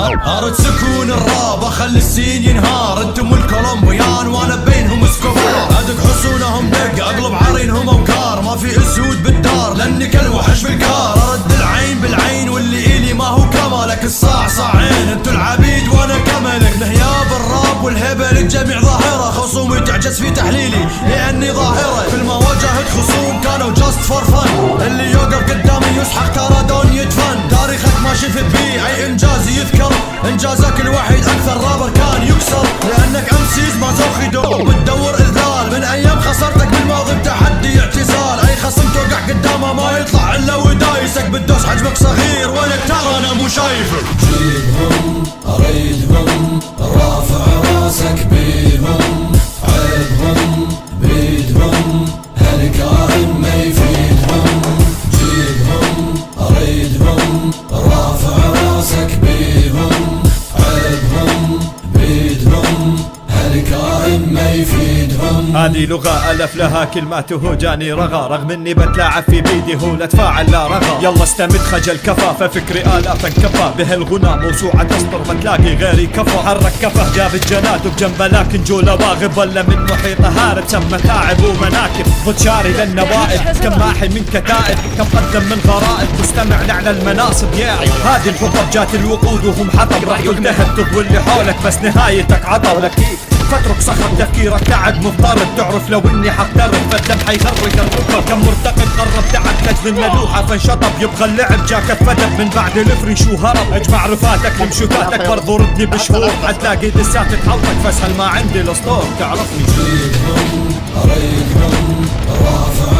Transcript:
ارد سكون الراب اخلي السين ينهار. انتم الكولومبيان وانا بينهم سكوبار. ادق حصونهم دق اقلب عرينهم اوكار. ما في اسود بالدار لاني كالوحش بالكار. ارد العين بالعين واللي الي ما هو كمالك. الصاع صاعين انتو العبيد وانا كملك. نهياب الراب والهبه للجميع ظاهره. خصومي تعجز في تحليلي لاني ظاهره. في المواجهة خصوم كانوا جاست فور فن. اللي يوقف قدامي يسحق ترى دون يدفن. تاريخك ما شفت بيه اي انجاز يذكر. انجازك الوحيد اكثر رابر كان يكسر. لانك امسيز ما زوخي دوم بتدور اذلال. من ايام خسرتك بالماضي بتحدي اعتزال. اي خصم توقع قدامه ما يطلع الا ودايسك. بتدوس حجمك صغير ولك ترى انا مو شايفك. جيبهم اريدهم رافع راسك بيهم. عيبهم بيدهم هالكائن ما يفيدهم. جيبهم اريدهم رافع راسك بيهم. عيبهم بيدهم هالكائن ما يفيدهم. هذه لغة ألف لها كلماته جاني رغى. رغم اني بتلاعب في بيدي هو لا تفاعل لا رغى. يلا استمد خجل كفى ففكري آلافا كفى. به الغنى موسوعة تسطر ما تلاقي غيري كفى. حرك كفه جاب الجنات وبجنبه لكن جوله واغب. ولا من محيطه هارب سمى تعب ومناكب. خد شاري للنوائب كم ماحي من كتائب. كم قدم من غرائب مستمع لعلى المناصب. ياعي هذه الحطب جات الوقود وهم حطب. راح تلتهب تضوي اللي حولك بس نهايتك عطب. اكيد فترك صخب تفكيرك تعب مضطرب. تعرف لو اني حقترب فالدم حيغرق الركب. كم مرتقد قرب تعب لاجل الملوحة فانشطب. يبغى اللعب جاك الفدب من بعد الفريش وهرب. اجمع رفاتك لمشوتاتك برضو ردني بشهور. حتلاقي دسات تحوطك فاسهل ما عندي الاسطور تعرفني. جيبهم اريدهم رافع